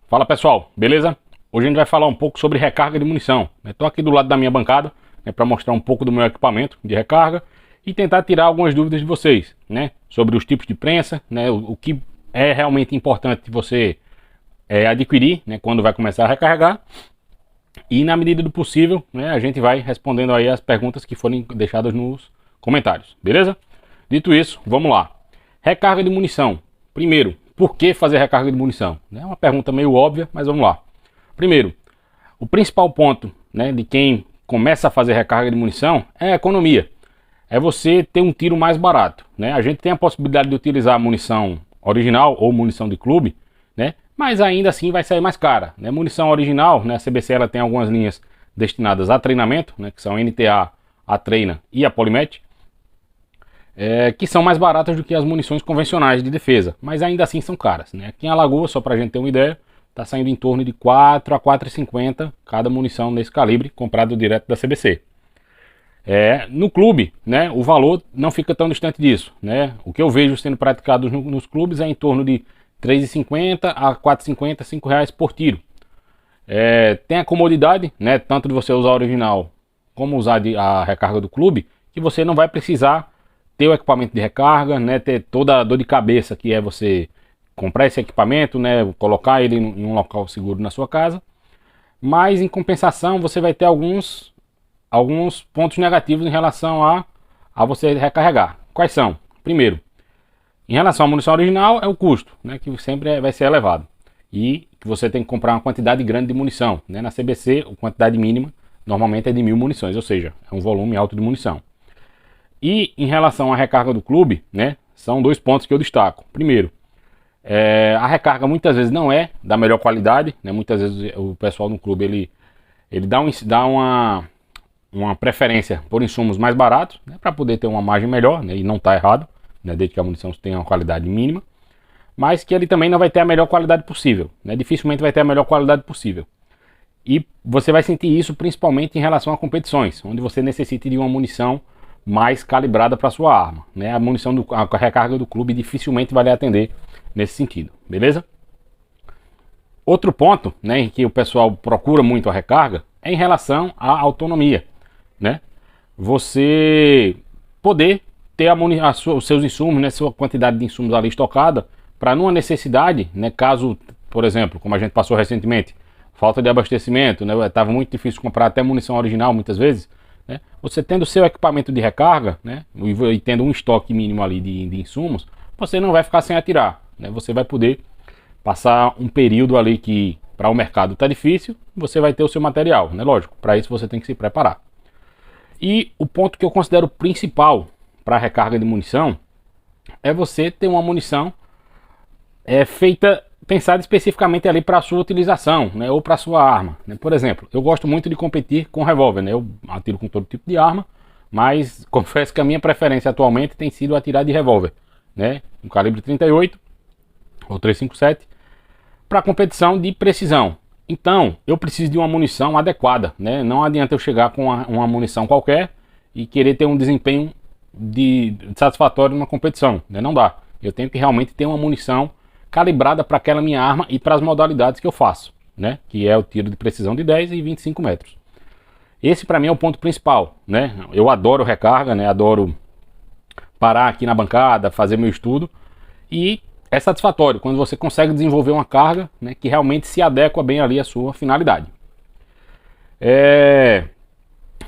Fala pessoal, beleza? Hoje a gente vai falar um pouco sobre recarga de munição. Estou aqui do lado da minha bancada, para mostrar um pouco do meu equipamento de recarga e tentar tirar algumas dúvidas de vocês, sobre os tipos de prensa, o que é realmente importante você adquirir, quando vai começar a recarregar. E na medida do possível, a gente vai respondendo aí as perguntas que forem deixadas nos comentários, beleza? Dito isso, vamos lá. Recarga de munição. Primeiro, por que fazer recarga de munição? É uma pergunta meio óbvia, mas vamos lá. Primeiro, o principal ponto de quem começa a fazer recarga de munição é a economia. É você ter um tiro mais barato. A gente tem a possibilidade de utilizar munição original ou munição de clube, mas ainda assim vai sair mais cara. Munição original, a CBC ela tem algumas linhas destinadas a treinamento, que são NTA, a Treina e a Polimet, que são mais baratas do que as munições convencionais de defesa, mas ainda assim são caras. Aqui em Alagoas, só para a gente ter uma ideia, está saindo em torno de 4 a 4,50 cada munição nesse calibre, comprado direto da CBC. No clube, o valor não fica tão distante disso. O que eu vejo sendo praticado nos clubes é em torno de 3,50 a 4,50, 5 reais por tiro. Tem a comodidade, tanto de você usar a original como usar a recarga do clube, que você não vai precisar ter o equipamento de recarga, ter toda a dor de cabeça que é você comprar esse equipamento, colocar ele em um local seguro na sua casa. Mas em compensação você vai ter alguns pontos negativos em relação a você recarregar. Quais são? Primeiro, em relação à munição original é o custo, que sempre vai ser elevado. E que você tem que comprar uma quantidade grande de munição. Na CBC, a quantidade mínima normalmente é de 1000 munições, ou seja, é um volume alto de munição. E em relação à recarga do clube, são dois pontos que eu destaco. Primeiro, a recarga muitas vezes não é da melhor qualidade, muitas vezes o pessoal no clube ele dá uma preferência por insumos mais baratos, para poder ter uma margem melhor, e não está errado, desde que a munição tenha uma qualidade mínima, mas que ele também não vai ter a melhor qualidade possível, dificilmente vai ter a melhor qualidade possível. E você vai sentir isso principalmente em relação a competições, onde você necessita de uma munição mais calibrada para sua arma. A munição a recarga do clube dificilmente vai lhe atender nesse sentido, beleza? Outro ponto, em que o pessoal procura muito a recarga é em relação à autonomia, Você poder ter os seus insumos, sua quantidade de insumos ali estocada, para numa necessidade, caso, por exemplo, como a gente passou recentemente, falta de abastecimento, estava muito difícil comprar até munição original muitas vezes, você tendo o seu equipamento de recarga, e tendo um estoque mínimo ali de insumos, você não vai ficar sem atirar, você vai poder passar um período ali que para o mercado está difícil, você vai ter o seu material, lógico, para isso você tem que se preparar. E o ponto que eu considero principal para a recarga de munição é você ter uma munição pensada especificamente ali para a sua utilização, ou para a sua arma. Por exemplo, eu gosto muito de competir com revólver, eu atiro com todo tipo de arma, mas confesso que a minha preferência atualmente tem sido atirar de revólver, um calibre 38 ou 357 para competição de precisão. Então, eu preciso de uma munição adequada, não adianta eu chegar com uma munição qualquer e querer ter um desempenho satisfatório numa competição, não dá. Eu tenho que realmente ter uma munição calibrada para aquela minha arma e para as modalidades que eu faço, que é o tiro de precisão de 10 e 25 metros. Esse para mim é o ponto principal, Eu adoro recarga, adoro parar aqui na bancada, fazer meu estudo, e é satisfatório quando você consegue desenvolver uma carga que realmente se adequa bem ali à sua finalidade.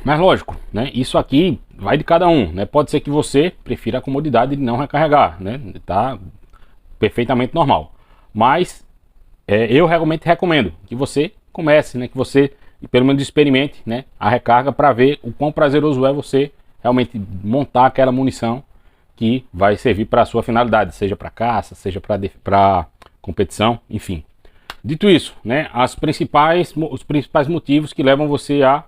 Mas lógico, isso aqui vai de cada um, pode ser que você prefira a comodidade de não recarregar, tá perfeitamente normal, mas eu realmente recomendo que você comece, que você pelo menos experimente a recarga para ver o quão prazeroso é você realmente montar aquela munição que vai servir para a sua finalidade, seja para caça, seja para competição, enfim. Dito isso, os principais motivos que levam você a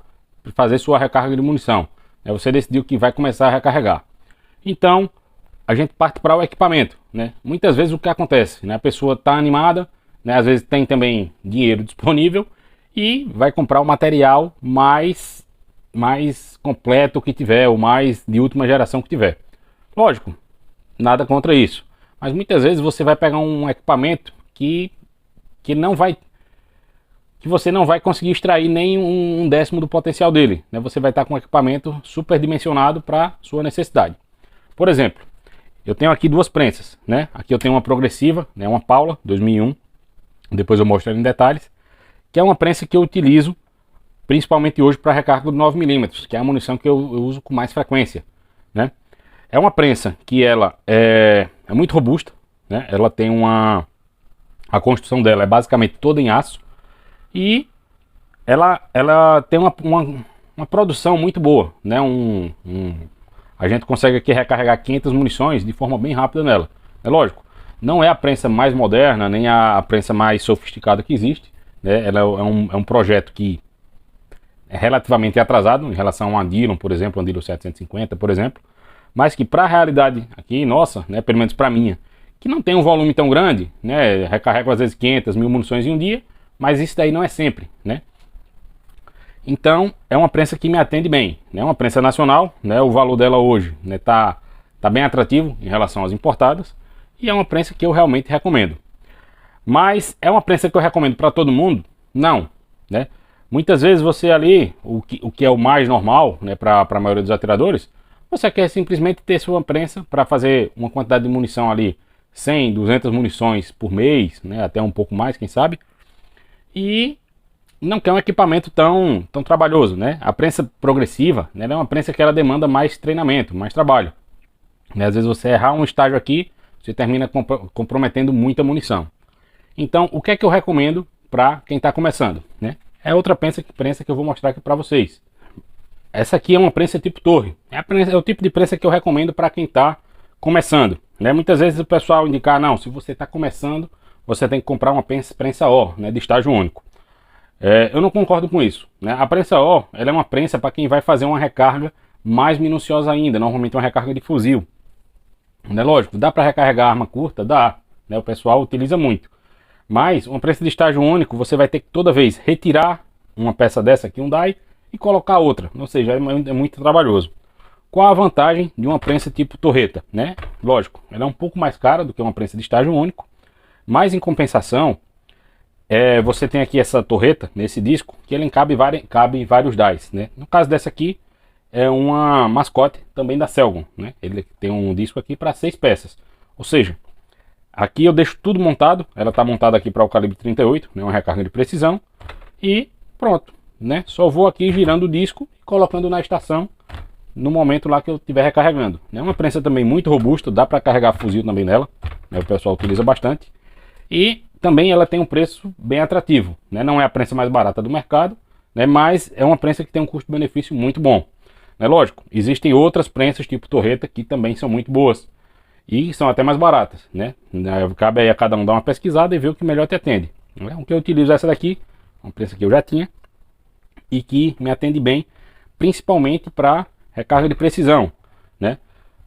fazer sua recarga de munição. Você decidiu que vai começar a recarregar. Então, a gente parte para o equipamento. Muitas vezes o que acontece, a pessoa está animada, às vezes tem também dinheiro disponível e vai comprar o material mais completo que tiver, o mais de última geração que tiver. Lógico, nada contra isso, mas muitas vezes você vai pegar um equipamento que não vai que você não vai conseguir extrair nem um décimo do potencial dele, né? Você vai estar com um equipamento superdimensionado para sua necessidade. Por exemplo, eu tenho aqui duas prensas, né? Aqui eu tenho uma progressiva, né? Uma Paula 2001, depois eu mostro ela em detalhes, que é uma prensa que eu utilizo principalmente hoje para recarga de 9mm, que é a munição que eu uso com mais frequência, né? É uma prensa que ela é muito robusta, né? Ela tem a construção dela é basicamente toda em aço e ela tem uma produção muito boa, né? A gente consegue aqui recarregar 500 munições de forma bem rápida nela. É lógico, não é a prensa mais moderna, nem a prensa mais sofisticada que existe, né? Ela é um projeto que é relativamente atrasado em relação a uma Dillon, por exemplo, uma Dillon 750, por exemplo, mas que para a realidade aqui, nossa, né, pelo menos para minha, que não tem um volume tão grande, né, recarrego às vezes 500, 1000 munições em um dia, mas isso daí não é sempre, né. Então, é uma prensa que me atende bem, né, uma prensa nacional, né, o valor dela hoje, né, tá bem atrativo em relação às importadas, e é uma prensa que eu realmente recomendo. Mas é uma prensa que eu recomendo para todo mundo? Não, né. Muitas vezes você ali, o que é o mais normal, né, para a maioria dos atiradores, você quer simplesmente ter sua prensa para fazer uma quantidade de munição ali, 100, 200 munições por mês, né, até um pouco mais, quem sabe, e não quer um equipamento tão trabalhoso, né. A prensa progressiva, né, é uma prensa que ela demanda mais treinamento, mais trabalho, né. Às vezes você errar um estágio aqui, você termina comprometendo muita munição. Então, o que é que eu recomendo para quem está começando, né? É outra prensa que eu vou mostrar aqui para vocês. Essa aqui é uma prensa tipo torre. É o tipo de prensa que eu recomendo para quem está começando, né? Muitas vezes o pessoal indica, não, se você está começando, você tem que comprar uma prensa O, né, de estágio único. Eu não concordo com isso, né? A prensa O, ela é uma prensa para quem vai fazer uma recarga mais minuciosa ainda, normalmente uma recarga de fuzil. Né? Lógico, dá para recarregar arma curta? Dá, né? O pessoal utiliza muito. Mas uma prensa de estágio único, você vai ter que toda vez retirar uma peça dessa aqui, um die, e colocar outra. Ou seja, é muito trabalhoso. Qual a vantagem de uma prensa tipo torreta, né? Lógico, ela é um pouco mais cara do que uma prensa de estágio único, mas em compensação, você tem aqui essa torreta, nesse disco, que ele cabe vários dies, né? No caso dessa aqui, é uma mascote também da Selgon, né? Ele tem um disco aqui para 6 peças. Ou seja, aqui eu deixo tudo montado, ela está montada aqui para o calibre 38, né, uma recarga de precisão, e pronto, né? Só vou aqui girando o disco e colocando na estação no momento lá que eu estiver recarregando. É uma prensa também muito robusta, dá para carregar fuzil também nela, né, o pessoal utiliza bastante, e também ela tem um preço bem atrativo, né? Não é a prensa mais barata do mercado, né, mas é uma prensa que tem um custo-benefício muito bom. É lógico, existem outras prensas tipo torreta que também são muito boas, e são até mais baratas, né? Cabe aí a cada um dar uma pesquisada e ver o que melhor te atende. O que eu utilizo é essa daqui, uma prensa que eu já tinha e que me atende bem, principalmente para recarga de precisão, né?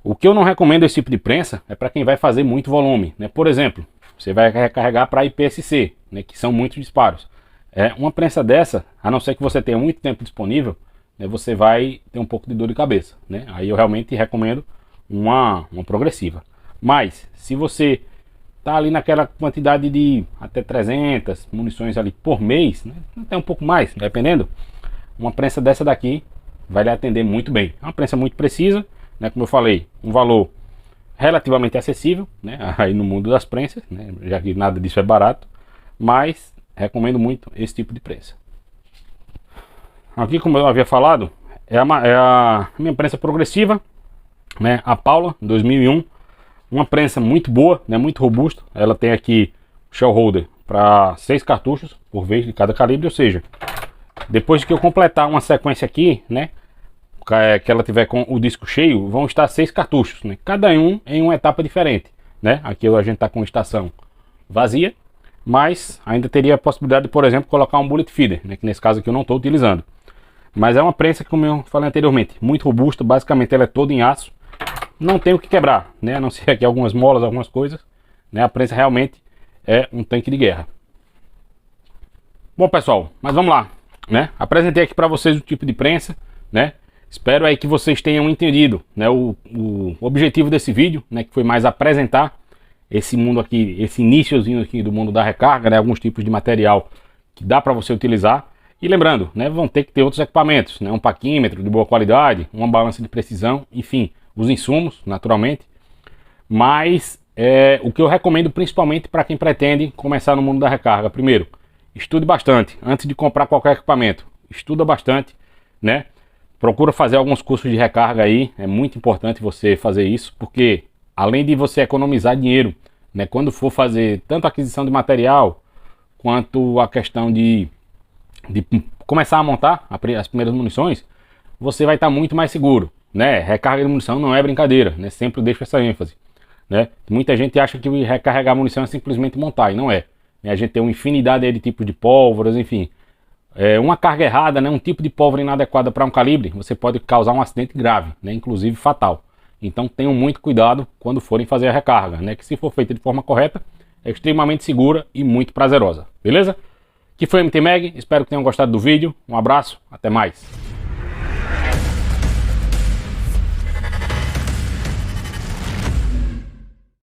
O que eu não recomendo esse tipo de prensa é para quem vai fazer muito volume, né? Por exemplo, você vai recarregar para IPSC, né? Que são muitos disparos. Uma prensa dessa, a não ser que você tenha muito tempo disponível, né? Você vai ter um pouco de dor de cabeça, né? Aí eu realmente recomendo uma progressiva. Mas, se você tá ali naquela quantidade de até 300 munições ali por mês, né, até um pouco mais, dependendo, uma prensa dessa daqui vai lhe atender muito bem. É uma prensa muito precisa, né, como eu falei, um valor relativamente acessível, né, aí no mundo das prensas, né, já que nada disso é barato, mas recomendo muito esse tipo de prensa. Aqui, como eu havia falado, é a minha prensa progressiva, né, a Paula 2001, uma prensa muito boa, né, muito robusta. Ela tem aqui shell holder para 6 cartuchos por vez de cada calibre, ou seja, depois que eu completar uma sequência aqui, né, que ela tiver com o disco cheio, vão estar 6 cartuchos, né, cada um em uma etapa diferente, né. Aqui a gente está com estação vazia, mas ainda teria a possibilidade de, por exemplo, colocar um bullet feeder, né, que nesse caso aqui eu não estou utilizando. Mas é uma prensa, como eu falei anteriormente, muito robusta, basicamente ela é toda em aço. Não tem o que quebrar, né? A não ser aqui algumas molas, algumas coisas, né? A prensa realmente é um tanque de guerra. Bom, pessoal, mas vamos lá, né? Apresentei aqui para vocês o tipo de prensa, né? Espero aí que vocês tenham entendido, né, o objetivo desse vídeo, né, que foi mais apresentar esse mundo aqui, esse iniciozinho aqui do mundo da recarga, né? Alguns tipos de material que dá para você utilizar. E lembrando, né, vão ter que ter outros equipamentos, né, um paquímetro de boa qualidade, uma balança de precisão, enfim, os insumos, naturalmente. Mas o que eu recomendo principalmente para quem pretende começar no mundo da recarga: primeiro, estude bastante antes de comprar qualquer equipamento. Estuda bastante, né? Procura fazer alguns cursos de recarga aí, é muito importante você fazer isso, porque além de você economizar dinheiro, né, quando for fazer tanto a aquisição de material, quanto a questão de começar a montar as primeiras munições, você vai estar muito mais seguro, né? Recarga de munição não é brincadeira, né? Sempre deixo essa ênfase, né? Muita gente acha que recarregar munição é simplesmente montar, e não é. A gente tem uma infinidade aí de tipos de pólvoras, enfim. Uma carga errada, né? Um tipo de pólvora inadequada para um calibre, você pode causar um acidente grave, né? Inclusive fatal. Então tenham muito cuidado quando forem fazer a recarga, né? Que se for feita de forma correta, é extremamente segura e muito prazerosa, beleza? Que foi o MT Mag, espero que tenham gostado do vídeo, um abraço, até mais.